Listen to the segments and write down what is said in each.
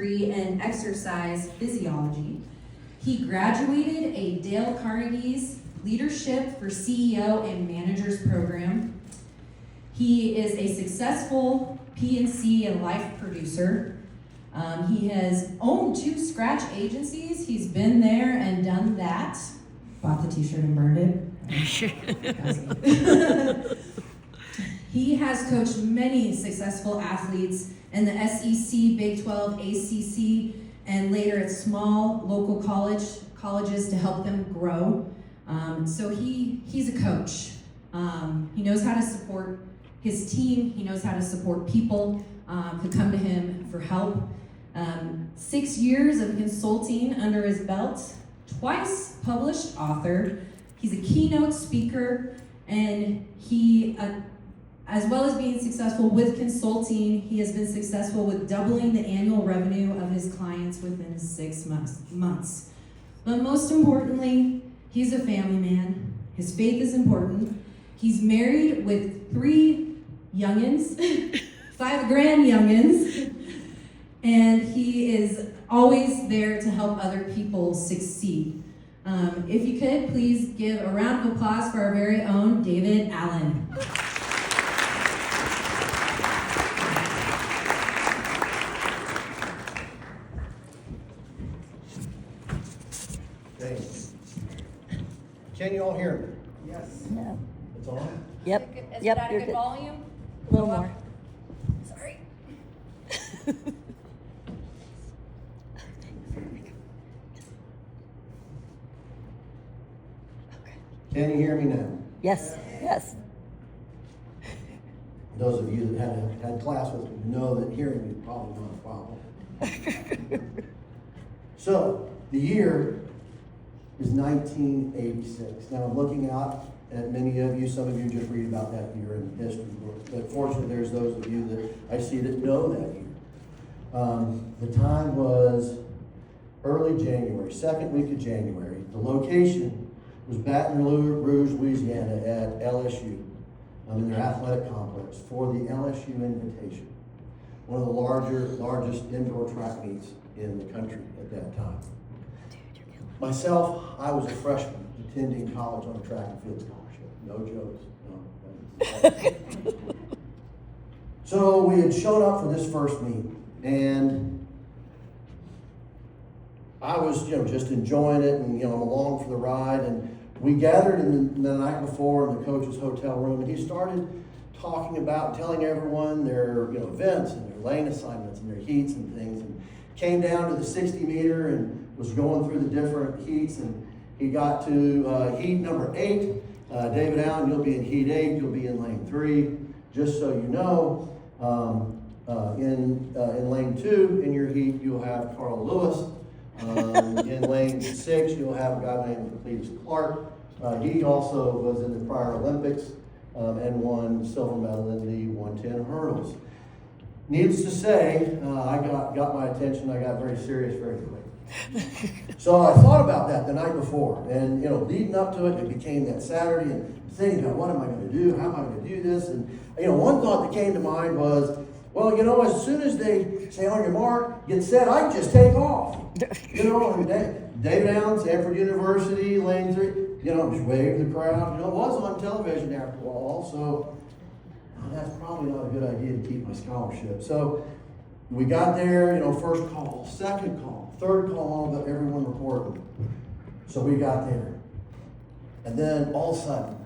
degree in exercise physiology. He graduated a Dale Carnegie's Leadership for CEO and Managers program. He is a successful P&C and life producer. He has owned 2 scratch agencies. He's been there and done that. Bought the t-shirt and burned it. He has coached many successful athletes in the SEC, Big 12, ACC, and later at small local colleges to help them grow. So he's a coach. He knows how to support his team. He knows how to support people who come to him for help. 6 years of consulting under his belt, twice published author. He's a keynote speaker, and he, as well as being successful with consulting, he has been successful with doubling the annual revenue of his clients within 6 months. But most importantly, he's a family man. His faith is important. He's married with 3 youngins, 5 grand youngins, and he is always there to help other people succeed. If you could, please give a round of applause for our very own David Allen. Thanks. Can you all hear me? Yes. No. It's on? Yep. Is Yep. that a You're good good. volume? A little more. Sorry. Can you hear me now? Yes. Yes. Those of you that had class with me know that hearing is probably not a problem. So, the year is 1986. Now, I'm looking out at many of you. Some of you just read about that year in the history book. But fortunately, there's those of you that I see that know that year. The time was early January, second week of January. The location was Baton Rouge, Louisiana at LSU, in their athletic complex for the LSU Invitation, one of the largest indoor track meets in the country at that time. Myself, I was a freshman attending college on a track and field scholarship. No jokes. No. So we had shown up for this first meet, and I was, just enjoying it, and I'm along for the ride. And we gathered in the night before in the coach's hotel room, and he started talking about telling everyone their events and their lane assignments and their heats and things, and came down to the 60 meter and was going through the different heats, and he got to heat number 8. David Allen, you'll be in heat 8. You'll be in lane 3. Just so you know, in lane 2 in your heat, you'll have Carl Lewis. In lane 6, you'll have a guy named Cletus Clark. He also was in the prior Olympics and won silver medal in the 110 hurdles. Needless to say, I got my attention. I got very serious very quick. So I thought about that the night before, and leading up to it, it became that Saturday, and thinking about what am I going to do? How am I going to do this? And one thought that came to mind was, well, as soon as they say on your mark, get set, I can just take off. And David Allen, Stanford University, lane 3, just wave the crowd. It was on television after all, so that's probably not a good idea to keep my scholarship. So we got there, first call, second call, third call, but everyone reported. So we got there. And then all of a sudden,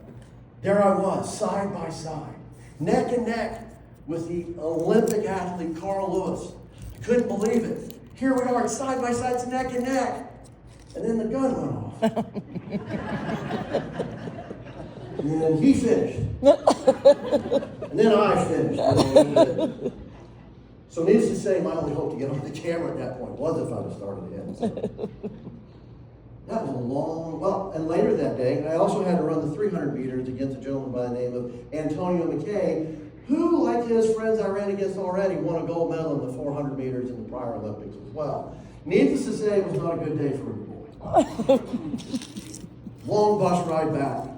there I was, side by side, neck and neck with the Olympic athlete, Carl Lewis. I couldn't believe it. Here we are, side by side, neck and neck. And then the gun went off. And then he finished. And then I finished. So needless to say, my only hope to get on the camera at that point was if I was started ahead. So that was a long, and later that day, I also had to run the 300 meters against a gentleman by the name of Antonio McKay, who, like his friends I ran against already, won a gold medal in the 400 meters in the prior Olympics as well. Needless to say, it was not a good day for a boy. Long bus ride back,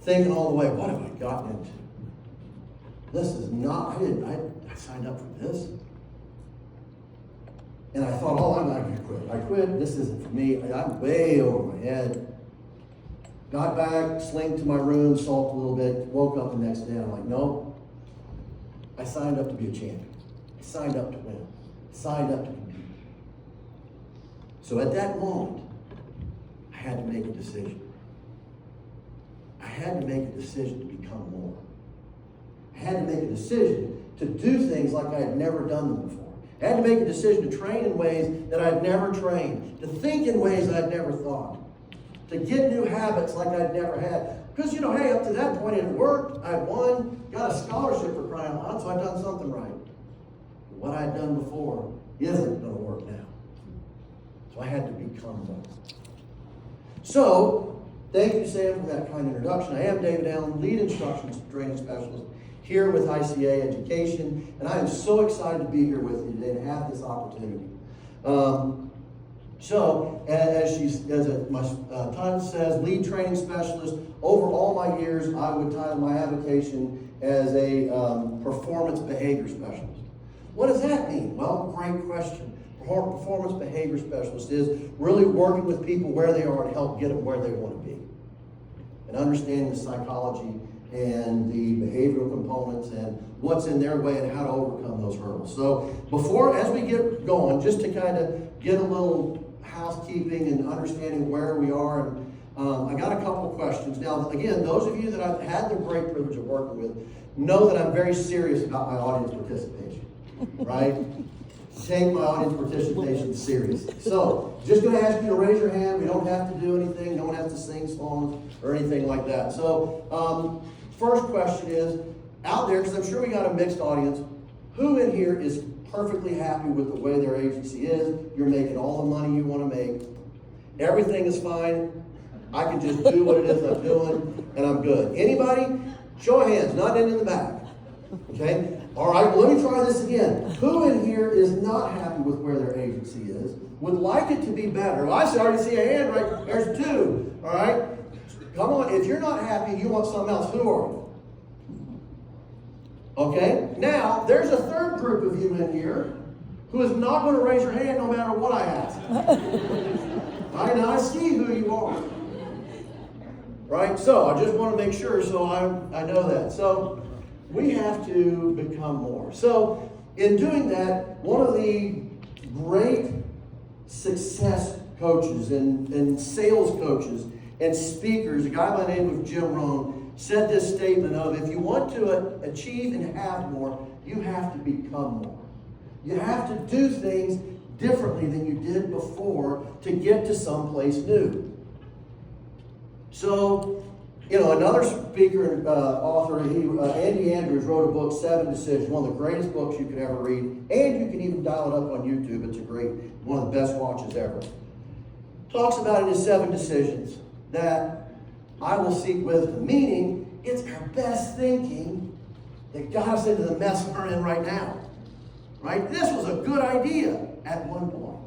thinking all the way, what have I gotten into? This is not, I signed up for this. And I thought, oh, I'm not gonna quit. I quit, this isn't for me. I'm way over my head. Got back, slinked to my room, sulked a little bit, woke up the next day, and I'm like, no. I signed up to be a champion. I signed up to win. I signed up to compete. So at that moment, I had to make a decision. I had to make a decision to become more. I had to make a decision to do things like I had never done them before. I had to make a decision to train in ways that I'd never trained, to think in ways I'd never thought, to get new habits like I'd never had. Because, hey, up to that point it worked. I won, got a scholarship for crying out loud, so I'd done something right. But what I'd done before isn't going to work now. So I had to become more. So, thank you, Sam, for that kind introduction. I am David Allen, lead instruction training specialist here with ICA Education, and I am so excited to be here with you today and have this opportunity. My title says, lead training specialist. Over all my years, I would title my avocation as a performance behavior specialist. What does that mean? Well, great question. Performance behavior specialist is really working with people where they are to help get them where they want to be. And understanding the psychology and the behavioral components and what's in their way and how to overcome those hurdles. So as we get going, just to kind of get a little housekeeping and understanding where we are, and I got a couple of questions. Now, again, those of you that I've had the great privilege of working with know that I'm very serious about my audience participation, right? Take my audience participation serious. So, just going to ask you to raise your hand. We don't have to do anything. No one has to sing songs or anything like that. So, first question is, out there, because I'm sure we got a mixed audience, who in here is perfectly happy with the way their agency is? You're making all the money you want to make. Everything is fine. I can just do what it is I'm doing, and I'm good. Anybody? Show of hands, not in the back. Okay? All right, let me try this again. Who in here is not happy with where their agency is, would like it to be better? Well, I already see a hand right there's two. All right? Come on, if you're not happy, you want something else. Who are you? Okay? Now, there's a third group of you in here who is not going to raise your hand no matter what I ask. Right? Now, I see who you are. Right? So, I just want to make sure so I know that. So, we have to become more. So, in doing that, one of the great success coaches and sales coaches and speakers, a guy by the name of Jim Rohn, said this statement of, if you want to achieve and have more, you have to become more. You have to do things differently than you did before to get to someplace new. So, another speaker and author, Andy Andrews, wrote a book, 7 Decisions, one of the greatest books you could ever read, and you can even dial it up on YouTube. It's one of the best watches ever. Talks about in his 7 decisions that I will seek wisdom, meaning it's our best thinking that got us into the mess we're in right now. Right? This was a good idea at one point.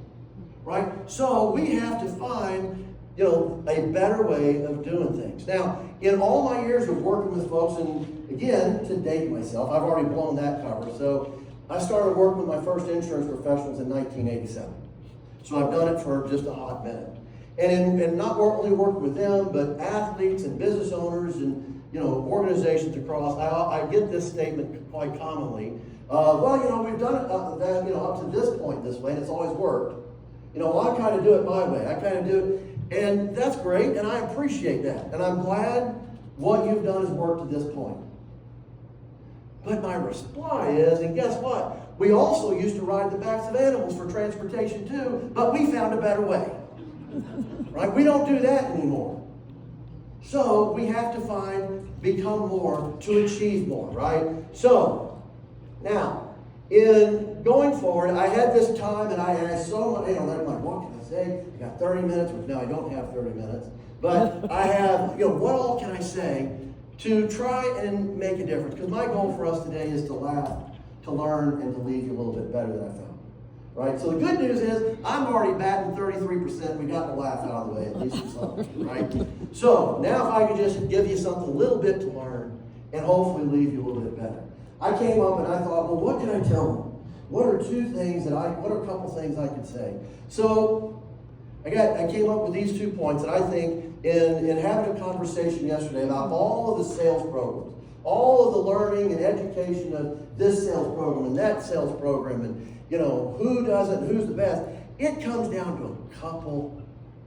Right? So we have to find a better way of doing things. Now, in all my years of working with folks, and again, to date myself, I've already blown that cover. So I started working with my first insurance professionals in 1987. So I've done it for just a hot minute. And not only working with them, but athletes and business owners and organizations across. I get this statement quite commonly. We've done it up to this point this way, and it's always worked. I kind of do it my way. I kind of do it. And that's great, and I appreciate that. And I'm glad what you've done has worked to this point. But my reply is, and guess what? We also used to ride the backs of animals for transportation too, but we found a better way. Right? We don't do that anymore. So we have to become more to achieve more, right? So, now, in going forward, I had this time, and I had so much, I'm like, what can I say? I got 30 minutes, which now I don't have 30 minutes. But I have, what all can I say to try and make a difference? Because my goal for us today is to laugh, to learn, and to leave you a little bit better than I found. Right? So the good news is, I'm already batting 33%. We got the laugh out of the way, at least for something, right? So, now if I could just give you something a little bit to learn, and hopefully leave you a little bit better. I came up and I thought, well, what can I tell them? what are a couple things I could say? So, I came up with these 2 points that I think in having a conversation yesterday about all of the sales programs, all of the learning and education of this sales program and that sales program, and who does it and who's the best, it comes down to a couple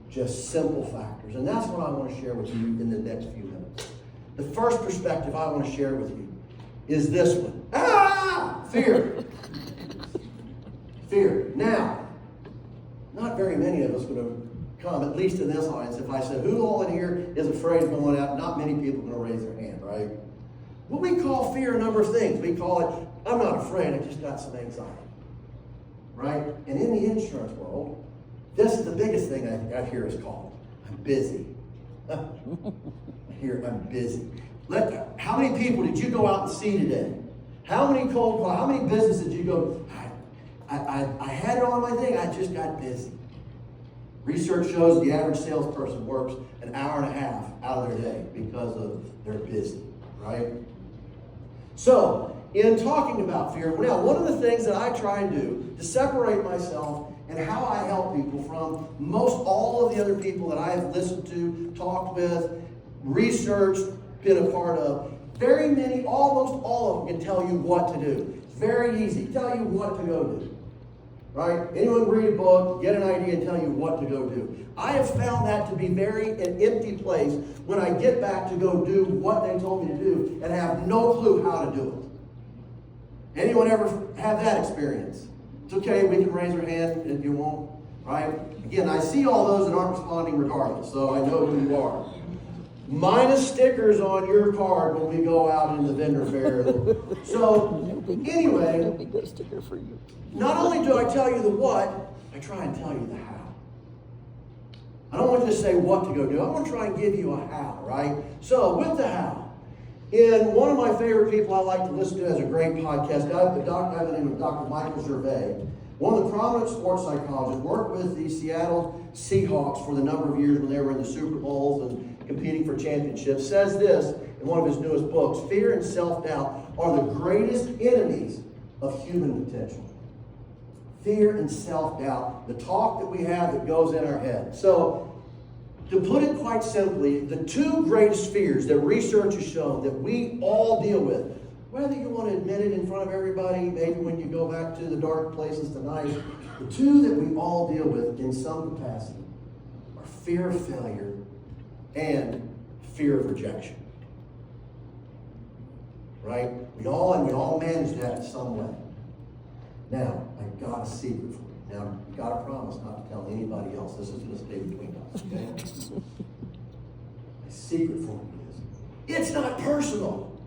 just simple factors. And that's what I want to share with you in the next few minutes. The first perspective I want to share with you is this one. Fear. Fear. Now, not very many of us would have come, at least in this audience, if I said, who all in here is afraid of going out? Not many people are going to raise their hand, right? Well, we call fear a number of things. We call it, I'm not afraid, I just got some anxiety. Right? And in the insurance world, this is the biggest thing I hear is called, I'm busy. I hear, I'm busy. How many people did you go out and see today? How many cold calls, how many businesses did you go, I had it on my thing, I just got busy. Research shows the average salesperson works an hour and a half out of their day because of they're busy, right? So, in talking about fear, now one of the things that I try and do to separate myself and how I help people from most all of the other people that I've listened to, talked with, researched, been a part of, very many, almost all of them can tell you what to do. It's very easy. Tell you what to go do. Right? Anyone read a book, get an idea, and tell you what to go do. I have found that to be an empty place when I get back to go do what they told me to do and have no clue how to do it. Anyone ever have that experience? It's okay, we can raise our hand if you won't. Right? Again, I see all those that aren't responding regardless, so I know who you are. Minus stickers on your card when we go out in the vendor fair. So, anyway, no big sticker for you. Not only do I tell you the what, I try and tell you the how. I don't want to just say what to go do. I want to try and give you a how, right? So, with the how, in one of my favorite people I like to listen to as a great podcast guy, by the name of Dr. Michael Gervais, one of the prominent sports psychologists, worked with the Seattle Seahawks for the number of years when they were in the Super Bowls and competing for championships, says this in one of his newest books: fear and self-doubt are the greatest enemies of human potential. Fear and self-doubt, the talk that we have that goes in our head. So, to put it quite simply, the 2 greatest fears that research has shown that we all deal with, whether you want to admit it in front of everybody, maybe when you go back to the dark places tonight, the 2 that we all deal with in some capacity are fear of failure and fear of rejection. Right? We all manage that in some way. Now, I got a secret for you. Now, you got to promise not to tell anybody else. This is going to stay between us, okay? My secret for you is, it's not personal.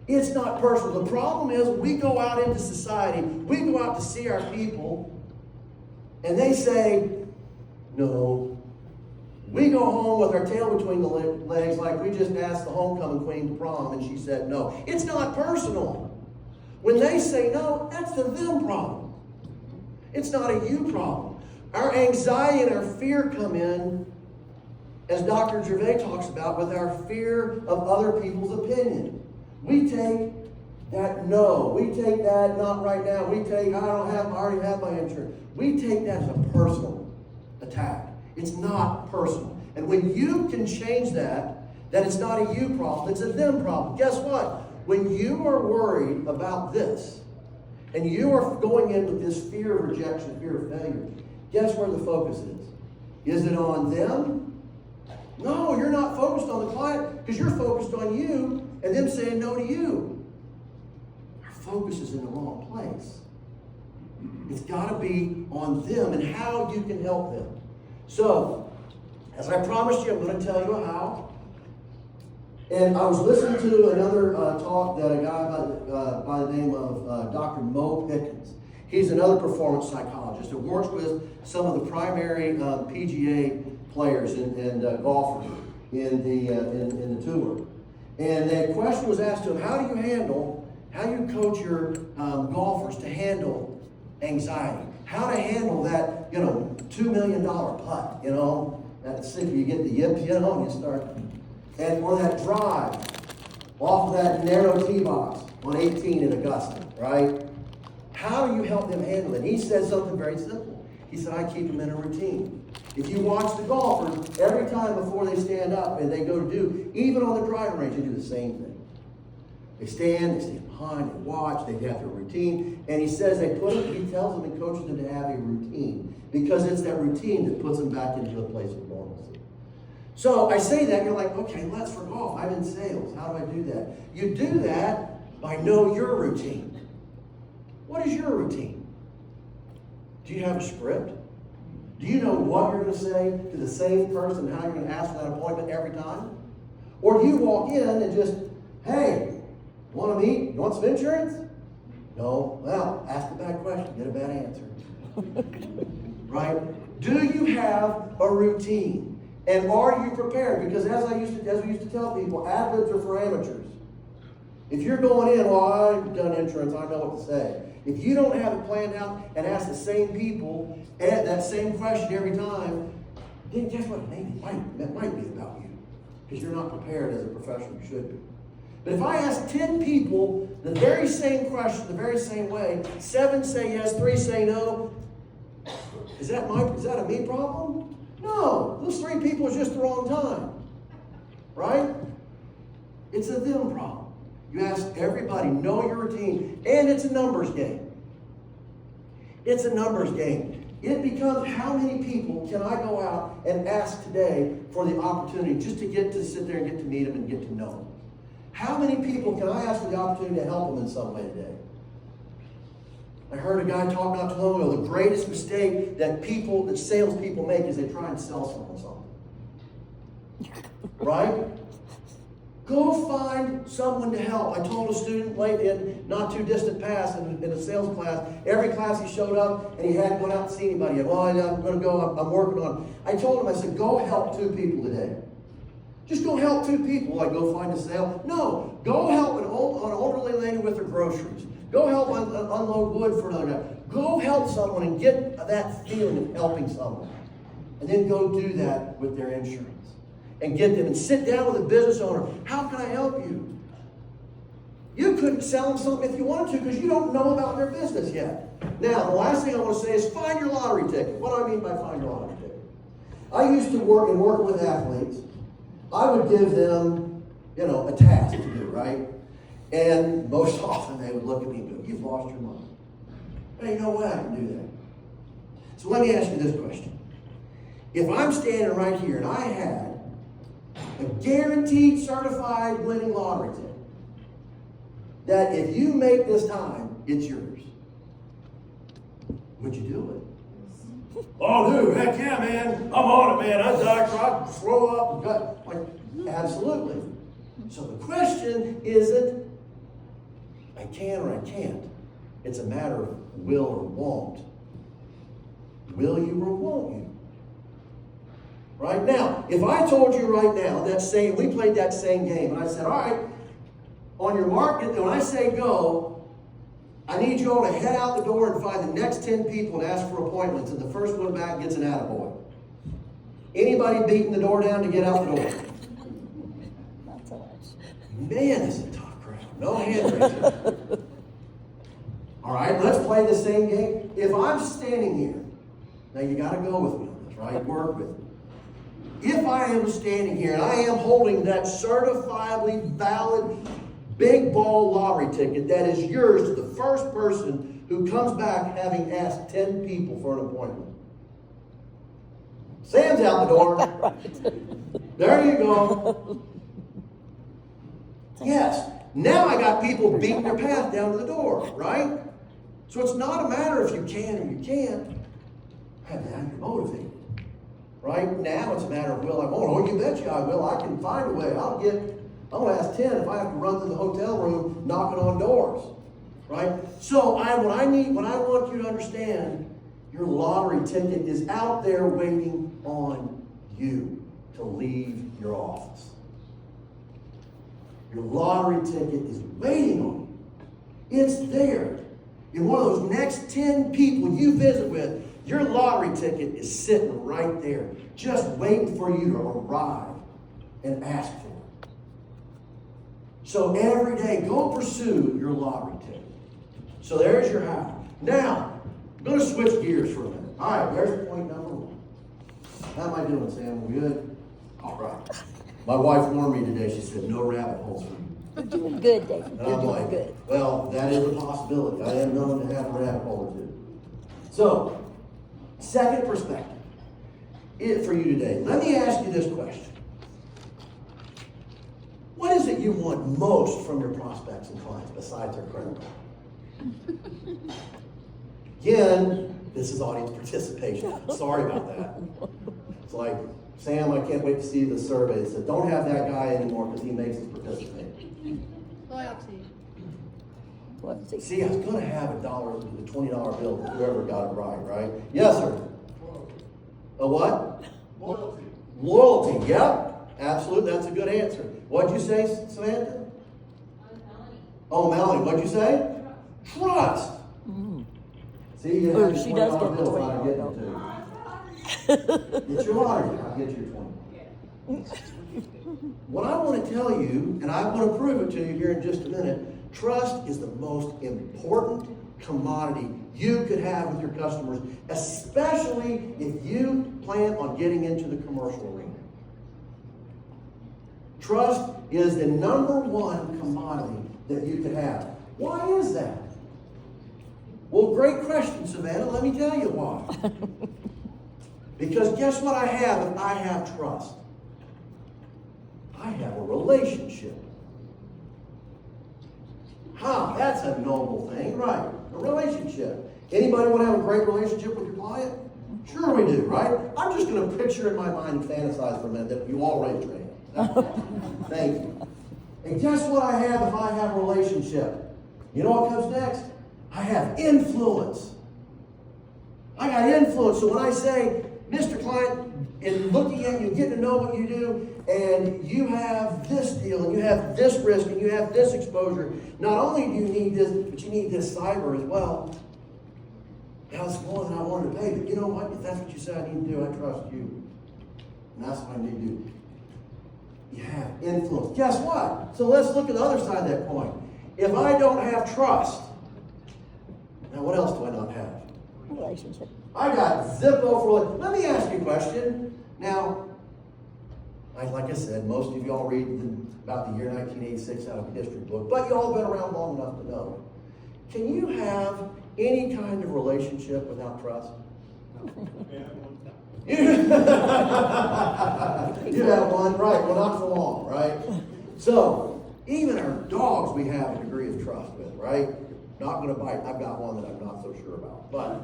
It's not personal. The problem is, we go out into society, we go out to see our people, and they say, no. We go home with our tail between the legs like we just asked the homecoming queen to prom and she said no. It's not personal. When they say no, that's the them problem. It's not a you problem. Our anxiety and our fear come in, as Dr. Gervais talks about, with our fear of other people's opinion. We take that no. We take that not right now. We take I already have my insurance. We take that as a personal attack. It's not personal. And when you can change that it's not a you problem, it's a them problem. Guess what? When you are worried about this, and you are going in with this fear of rejection, fear of failure, guess where the focus is? Is it on them? No, you're not focused on the client because you're focused on you and them saying no to you. Our focus is in the wrong place. It's got to be on them and how you can help them. So, as I promised you, I'm going to tell you how. And I was listening to another talk that a guy by the name of Dr. Mo Pickens. He's another performance psychologist that works with some of the primary PGA players and golfers in the tour. And the question was asked to him, how do you coach your golfers to handle anxiety? How to handle that, $2 million putt, that's sick. You get the yips, and you start, or that drive off of that narrow tee box on 18 in Augusta, right? How do you help them handle it? He said something very simple. He said, I keep them in a routine. If you watch the golfers, every time before they stand up and they go to do, even on the driving range, they do the same thing. They stand behind, they watch, they have their routine. And he says he tells them and coaches them to have a routine. Because it's that routine that puts them back into a place of normalcy. So I say that, you're like, okay, let's for golf. I'm in sales. How do I do that? You do that by know your routine. What is your routine? Do you have a script? Do you know what you're going to say to the same person, how you're going to ask for that appointment every time? Or do you walk in and just, hey, want to meet? You want some insurance? No. Well, ask a bad question, get a bad answer. Right? Do you have a routine? And are you prepared? Because as we used to tell people, ad libs are for amateurs. If you're going in, well, I've done insurance, I know what to say. If you don't have it planned out and ask the same people that same question every time, then guess what? Maybe that might be about you. Because you're not prepared as a professional you should be. But if I ask 10 people the very same question, the very same way, 7 say yes, 3 say no, is that a me problem? No. Those 3 people are just the wrong time. Right? It's a them problem. You ask everybody, know your routine, and it's a numbers game. It's a numbers game. It becomes how many people can I go out and ask today for the opportunity just to get to sit there and get to meet them and get to know them? How many people can I ask for the opportunity to help them in some way today? I heard a guy talk not too long ago, the greatest mistake that salespeople make is they try and sell someone something. Right? Go find someone to help. I told a student late in not too distant past in a sales class, every class he showed up and he hadn't gone out to see anybody yet. Well, I'm going to go, I'm working on it. I told him, I said, go help 2 people today. Just go help 2 people. Like go find a sale. No, go help an elderly lady with her groceries. Go help unload wood for another guy. Go help someone and get that feeling of helping someone. And then go do that with their insurance. And get them and sit down with a business owner. How can I help you? You couldn't sell them something if you wanted to because you don't know about their business yet. Now, the last thing I want to say is find your lottery ticket. What do I mean by find your lottery ticket? I used to working with athletes. I would give them, a task to do, right? And most often they would look at me and go, you've lost your mind. Hey, no way I can do that. So let me ask you this question. If I'm standing right here and I had a guaranteed certified winning lottery ticket, that if you make this time, it's yours, would you do it? Oh, dude, heck yeah, man. I'm on it, man. I'm a doctor. I'd throw up and gut. Like, absolutely. So the question isn't, I can or I can't. It's a matter of will or won't. Will you or won't you? Right now, if I told you right now we played that same game, and I said, all right, on your mark, when I say go, I need you all to head out the door and find the next 10 people and ask for appointments, and the first one back gets an attaboy. Anybody beating the door down to get out the door? Not so much. Man, this is a tough crowd. No hand raising. All right, let's play the same game. If I'm standing here, now you got to go with me on this, right? Work with me. If I am standing here and I am holding that certifiably valid big ball lottery ticket that is yours to the first person who comes back having asked 10 people for an appointment. Sam's out the door. There you go. Yes. Now I got people beating their path down to the door, right? So it's not a matter if you can or you can't. Now you're motivated. Right? Now it's a matter of will I won't. Oh, you betcha I will. I can find a way. I'm going to ask 10 if I have to run through the hotel room knocking on doors. Right? So what I want you to understand, your lottery ticket is out there waiting on you to leave your office. Your lottery ticket is waiting on you. It's there. In one of those next 10 people you visit with, your lottery ticket is sitting right there, just waiting for you to arrive and ask for it. So every day, go pursue your lottery ticket. So there's your how. Now, I'm going to switch gears for a minute. All right, there's point number one. How am I doing, Sam? We good? All right. My wife warned me today. She said, no rabbit holes for you. You're doing good, David. And You're I'm doing like, good. well, that is a possibility. I am known to have a rabbit hole or two. So, second perspective for you today. Let me ask you this question. What is it you want most from your prospects and clients besides their credit card? Again, this is audience participation. Sorry about that. It's like, Sam, I can't wait to see the survey that said, don't have that guy anymore because he makes us participate. Loyalty. What is it? See, I was going to have the $20 bill for whoever got it right? Yes, sir. A what? Loyalty. Loyalty, yep. Absolutely, that's a good answer. What'd you say, Samantha? Melanie. Oh, Melanie, what'd you say? Trust. See, you have She your does $20 get the bill, so I $20 get bill. it too. It's your lottery, I'll get you your 20. What I want to tell you, and I'm going to prove it to you here in just a minute, trust is the most important commodity you could have with your customers, especially if you plan on getting into the commercial arena. Trust is the number one commodity that you could have. Why is that? Well, great question, Savannah. Let me tell you why. Because guess what I have if I have trust? I have a relationship. That's a noble thing, right? A relationship. Anybody want to have a great relationship with your client? Sure we do, right? I'm just going to picture in my mind and fantasize for a minute that you all raised your hand. Thank you. And guess what I have if I have a relationship? You know what comes next? I have influence. I got influence. So when I say, Mr. Client, in looking at you, getting to know what you do, and you have this deal, and you have this risk, and you have this exposure, not only do you need this, but you need this cyber as well. That's more than I wanted to pay, but you know what? If that's what you said I need to do, I trust you. And that's what I need to do. You have influence. Guess what? So let's look at the other side of that coin. If I don't have trust, now what else do I not have? Relationship. I got Zippo for. Let me ask you a question. Now, like I said, most of y'all read about the year 1986 out of a history book, but y'all been around long enough to know. Can you have any kind of relationship without trust? You have one, right? Well, not for long, right? So, even our dogs we have a degree of trust with, right? Not going to bite. I've got one that I'm not so sure about. But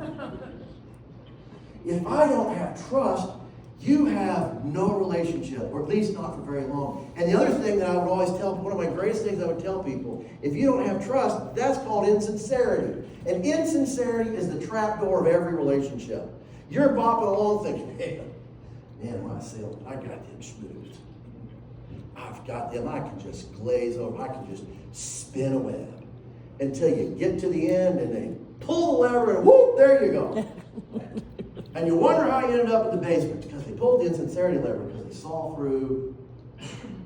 if I don't have trust, you have no relationship, or at least not for very long. And the other thing that I would always tell, one of my greatest things I would tell people, if you don't have trust, that's called insincerity. And insincerity is the trapdoor of every relationship. You're bopping along thinking, man, my sales, I got them smooth. I've got them, I can just glaze over, I can just spin a web. Until you get to the end and they pull the lever and whoop, there you go. And you wonder how you ended up in the basement, because they pulled the insincerity lever because they saw through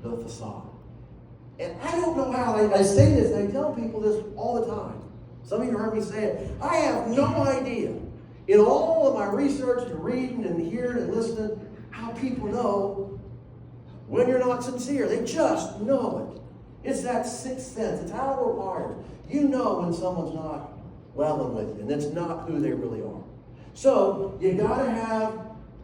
the facade. And I don't know how, I say this, and I tell people this all the time. Some of you heard me say it. I have no idea, in all of my research and reading and hearing and listening, how people know when you're not sincere. They just know it. It's that sixth sense. It's how we're wired. You know when someone's not leveling with you, and it's not who they really are. So you gotta have,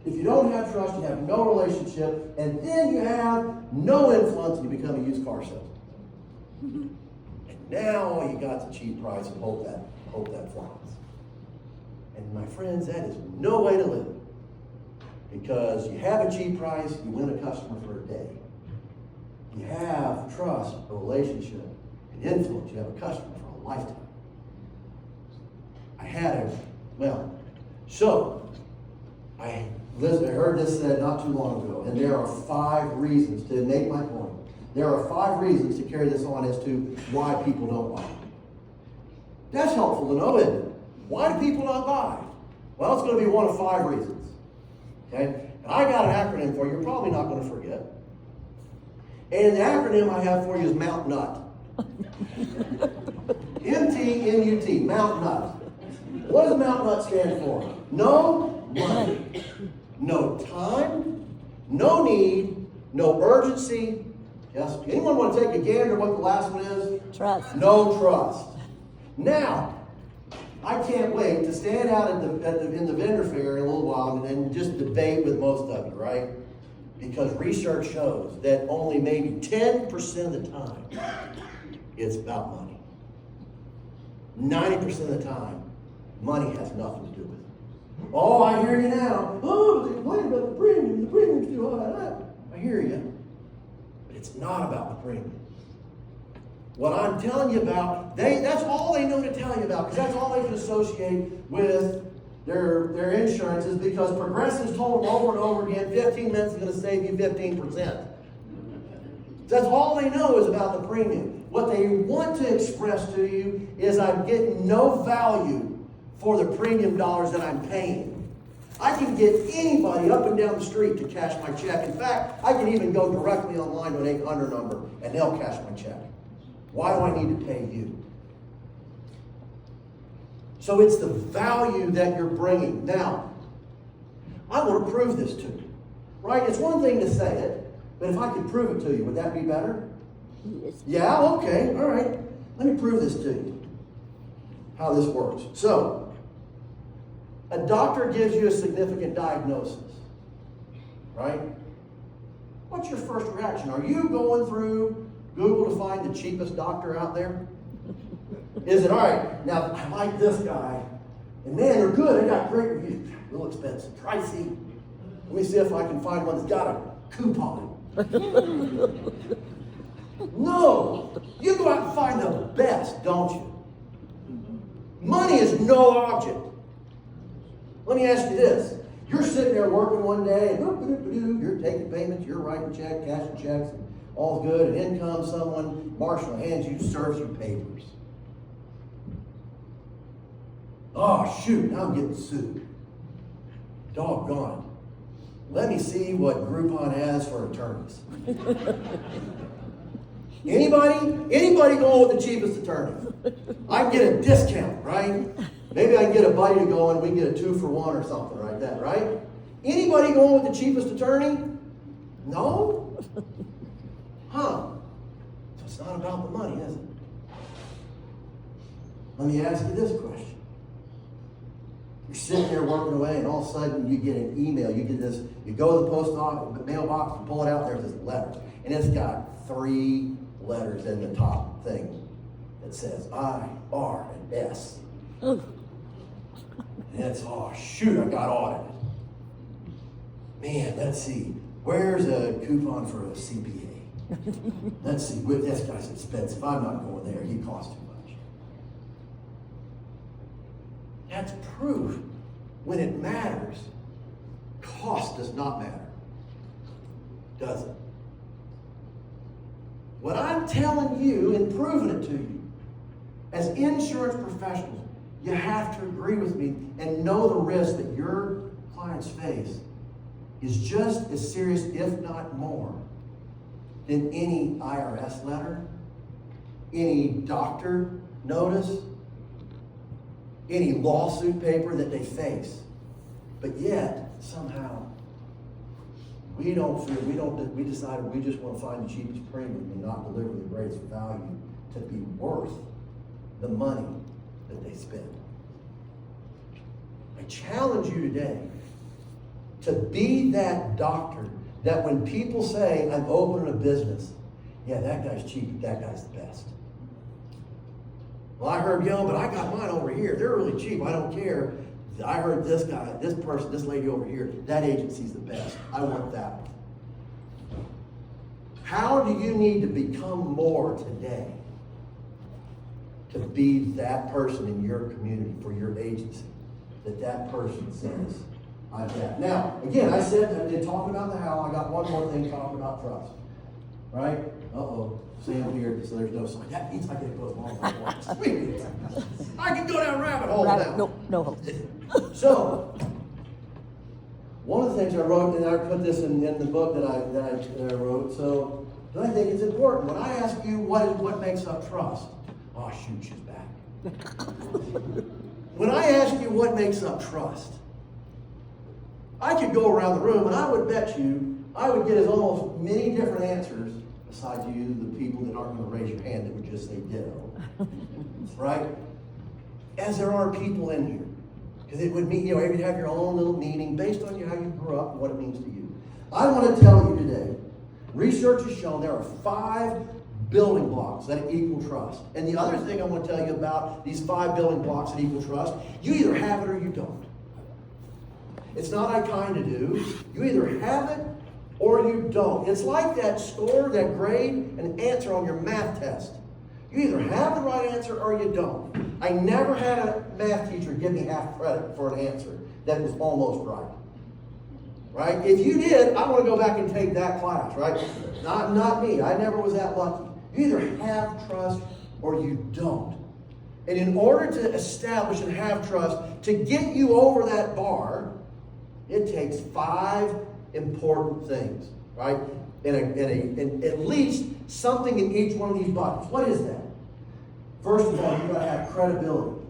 if you don't have trust, you have no relationship, and then you have no influence, and you become a used car salesman. And now all you got is a cheap price and hope that flies. And my friends, that is no way to live. Because you have a cheap price, you win a customer for a day. You have trust, a relationship, and influence, you have a customer for a lifetime. I heard this said not too long ago, and there are 5 reasons to make my point. There are 5 reasons to carry this on as to why people don't buy. That's helpful to know, isn't it? Why do people not buy? Well, it's going to be one of 5 reasons. Okay? And I got an acronym for you. You're probably not going to forget. And the acronym I have for you is Mount Nut. MTNUT, Mount Nut. What does Mount Nut stand for? No money, no time, no need, no urgency. Yes. Anyone want to take a gander at what the last one is? Trust. No trust. Now, I can't wait to stand out in the vendor fair in a little while and just debate with most of you, right? Because research shows that only maybe 10% of the time it's about money. 90% of the time, money has nothing to do with it. Oh, I hear you now. Oh, they complain about the premium's too high. I hear you. But it's not about the premium. What I'm telling you about, that's all they know to tell you about, because that's all they can associate with their insurances, because Progressive's told them over and over again, 15 minutes is going to save you 15%. That's all they know is about the premium. What they want to express to you is I'm getting no value for the premium dollars that I'm paying. I can get anybody up and down the street to cash my check. In fact, I can even go directly online to an 800 number and they'll cash my check. Why do I need to pay you? So it's the value that you're bringing. Now, I want to prove this to you, right? It's one thing to say it, but if I could prove it to you, would that be better? Yes. Yeah, okay, all right. Let me prove this to you, how this works. So, a doctor gives you a significant diagnosis, right? What's your first reaction? Are you going through Google to find the cheapest doctor out there? Is it, all right, now I like this guy, and man, they're good, they got great reviews. A little expensive, pricey. Let me see if I can find one that's got a coupon. No, you go out and find the best, don't you? Money is no object. Let me ask you this. You're sitting there working one day, and you're taking payments, you're writing checks, cashing checks, and all's good, and in comes someone, marshal hands you, serves you papers. Oh, shoot, now I'm getting sued. Doggone it. Let me see what Groupon has for attorneys. Anybody going with the cheapest attorney? I can get a discount, right? Maybe I can get a buddy to go and we can get a 2-for-1 or something like that, right? Anybody going with the cheapest attorney? No? Huh. So it's not about the money, is it? Let me ask you this question. You're sitting there working away and all of a sudden you get an email. You get this, you go to the post office, mailbox, and pull it out, there's this letter. And it's got 3 letters in the top thing that says I, R, and S. Oh. And it's, oh shoot, I got audited. Man, let's see. Where's a coupon for a CPA? Let's see, this guy's expensive. I'm not going there. He costs too much. That's proof. When it matters, cost does not matter. Does it? What I'm telling you and proving it to you, as insurance professionals, you have to agree with me and know the risk that your clients face is just as serious, if not more, than any IRS letter, any doctor notice, any lawsuit paper that they face. But yet, somehow, we decided we just want to find the cheapest premium and not deliver the greatest value to be worth the money that they spend. I challenge you today to be that doctor that when people say, I'm opening a business, yeah, that guy's cheap, that guy's the best. Well, I heard, but I got mine over here. They're really cheap. I don't care. I heard this guy, this person, this lady over here, that agency's the best. I want that one. How do you need to become more today to be that person in your community, for your agency, that person says, I'm that. Now, again, I said, I did talk about the how. I got one more thing talking about trust. Right? Uh-oh. Sam here, so there's no sign. That means I can go along at once. I can go down rabbit hole now. No hope. So, one of the things I wrote, and I put this in the book that I wrote, so I think it's important. When I ask you what makes up trust, oh shoot, she's back. When I ask you what makes up trust, I could go around the room and I would bet you I would get as almost many different answers, besides you, the people that aren't going to raise your hand that would just say ditto, right? As there are people in here. Because it would mean, you would have your own little meaning based on how you grew up and what it means to you. I want to tell you today, research has shown there are 5 building blocks that equal trust. And the other thing I want to tell you about these 5 building blocks that equal trust, you either have it or you don't. It's not I kind of do. You either have it or you don't. It's like that score, that grade, and answer on your math test. You either have the right answer or you don't. I never had a math teacher give me half credit for an answer that was almost right. Right? If you did, I want to go back and take that class, right? Not me. I never was that lucky. You either have trust or you don't. And in order to establish and have trust, to get you over that bar, it takes 5 important things, right? And at least something in each one of these buckets. What is that? First of all, you've got to have credibility.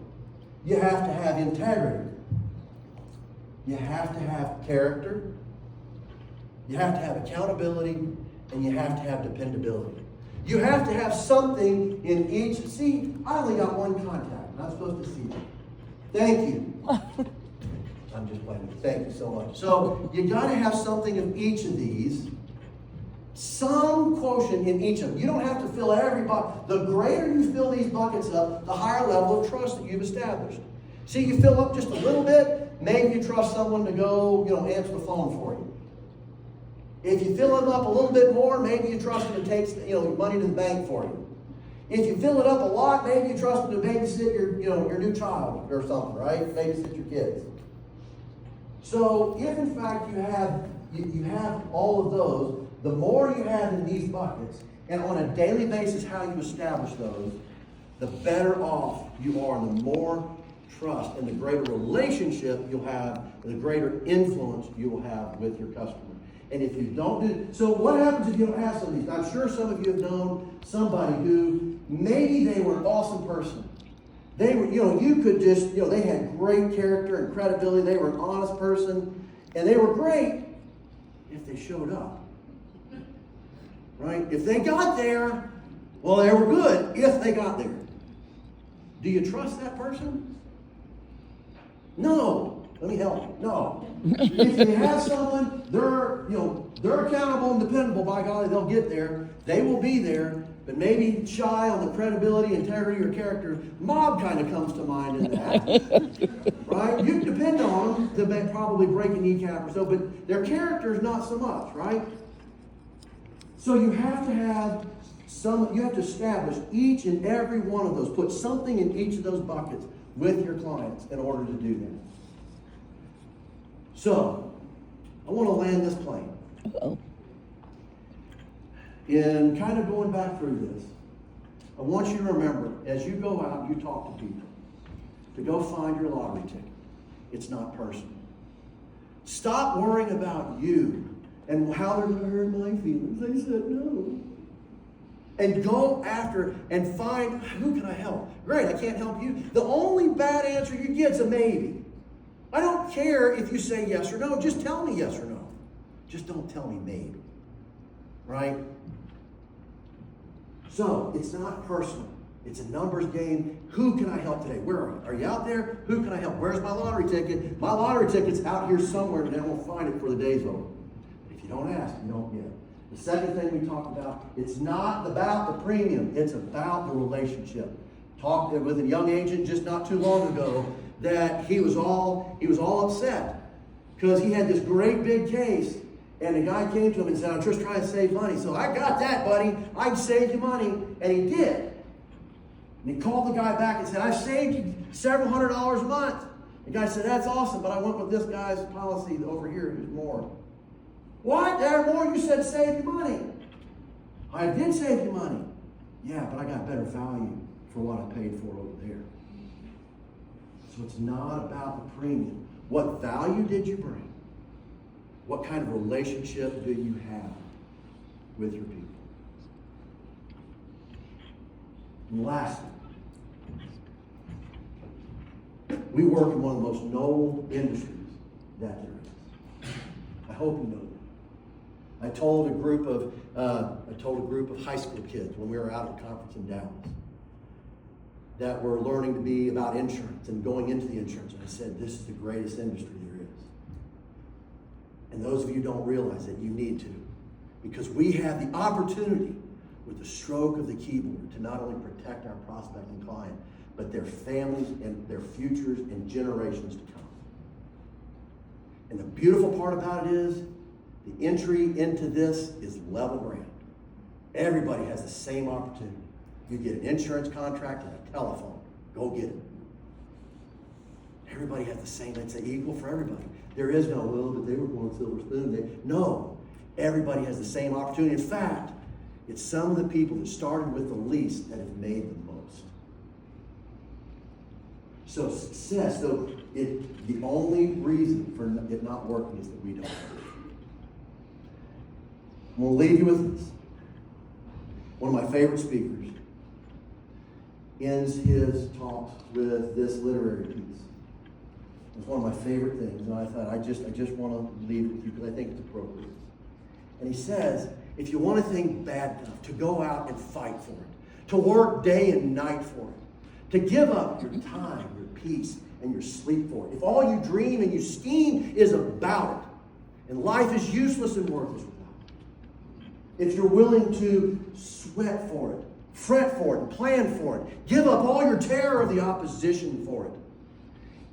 You have to have integrity. You have to have character. You have to have accountability. And you have to have dependability. You have to have something in each. See, I only got one contact. I'm not supposed to see that. Thank you. I'm just playing. Thank you so much. So you got to have something of each of these. Some quotient in each of them. You don't have to fill every bucket. The greater you fill these buckets up, the higher level of trust that you've established. See, you fill up just a little bit, maybe you trust someone to go, answer the phone for you. If you fill it up a little bit more, maybe you trust them to take, money to the bank for you. If you fill it up a lot, maybe you trust them to babysit your new child or something, right? Babysit your kids. So if in fact you have all of those, the more you have in these buckets, and on a daily basis how you establish those, the better off you are, and the more trust and the greater relationship you'll have, and the greater influence you will have with your customer. And if you don't do, so what happens if you don't have some of these? I'm sure some of you have known somebody who maybe they were an awesome person. They were, you could just, they had great character and credibility. They were an honest person, and they were great if they showed up. Right? If they got there, well, they were good if they got there. Do you trust that person? No. Let me help you. No. If you have someone, they're accountable and dependable. By golly, they'll get there. They will be there. But maybe shy on the credibility, integrity, or character. Mob kind of comes to mind in that. Right? You can depend on them to probably break a kneecap or so, but their character is not so much, right? So you have to have you have to establish each and every one of those. Put something in each of those buckets with your clients in order to do that. So, I want to land this plane. Uh-oh. In kind of going back through this, I want you to remember, as you go out, you talk to people, to go find your lottery ticket. It's not personal. Stop worrying about you and how they're going to hurt my feelings. They said no. And go after and find, who can I help? Great, I can't help you. The only bad answer you get is a maybe. I don't care if you say yes or no. Just tell me yes or no. Just don't tell me maybe. Right? So, it's not personal. It's a numbers game. Who can I help today? Where are you? Are you out there? Who can I help? Where's my lottery ticket? My lottery ticket's out here somewhere, and I won't find it before the day's over. If you don't ask, you don't get it. The second thing we talked about, it's not about the premium. It's about the relationship. Talked with a young agent just not too long ago that he was all upset because he had this great big case, and the guy came to him and said, I'm just trying to save money. So I got that, buddy. I saved you money. And he did. And he called the guy back and said, I saved you several $100s a month. The guy said, that's awesome, but I went with this guy's policy over here who's more. What? There more? You said save you money. I did save you money. Yeah, but I got better value for what I paid for over there. So it's not about the premium. What value did you bring? What kind of relationship do you have with your people? And lastly, We work in one of the most noble industries that there is. I hope you know that. I told a group of high school kids when we were out at a conference in Dallas that were learning to be about insurance and going into the insurance. And I said, this is the greatest industry there is. And those of you who don't realize it, you need to. Because we have the opportunity with the stroke of the keyboard to not only protect our prospecting client, but their families and their futures and generations to come. And the beautiful part about it is, the entry into this is level ground. Everybody has the same opportunity. You get an insurance contract and a telephone. Go get it. Everybody has the same, it's equal for everybody. There is no, well, but they were born silver spoon. No, everybody has the same opportunity. In fact, it's some of the people that started with the least that have made the most. So success, though, the only reason for it not working is that we don't. I'm going to leave you with this. One of my favorite speakers ends his talks with this literary piece. It's one of my favorite things, and I thought I just want to leave it with you because I think it's appropriate. And he says, if you want a thing bad enough, to go out and fight for it, to work day and night for it, to give up your time, your peace, and your sleep for it. If all you dream and you scheme is about it, and life is useless and worthless without it. If you're willing to sweat for it, fret for it, and plan for it, give up all your terror of the opposition for it.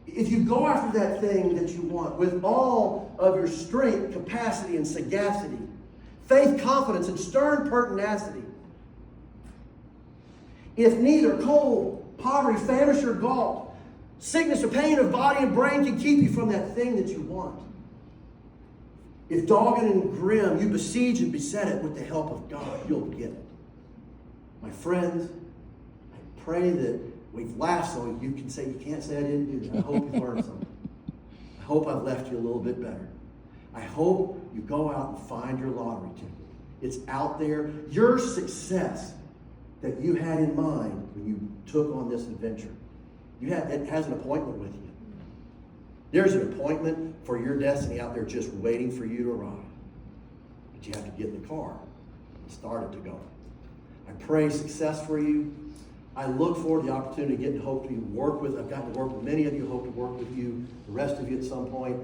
If you go after that thing that you want with all of your strength, capacity, and sagacity, faith, confidence, and stern pertinacity, if neither cold, poverty, famish, or gall, sickness or pain of body and brain can keep you from that thing that you want, if dogged and grim you besiege and beset it with the help of God, you'll get it. My friends, I pray that we've laughed so you can say, you can't say I didn't do that. I hope you've learned something. I hope I've left you a little bit better. I hope you go out and find your lottery ticket. It's out there. Your success that you had in mind when you took on this adventure, it has an appointment with you. There's an appointment for your destiny out there just waiting for you to arrive. But you have to get in the car and start it to go. I pray success for you. I look forward to the opportunity to get to hope to work with. I've gotten to work with many of you. Hope to work with you, the rest of you at some point.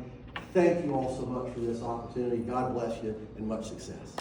Thank you all so much for this opportunity. God bless you and much success.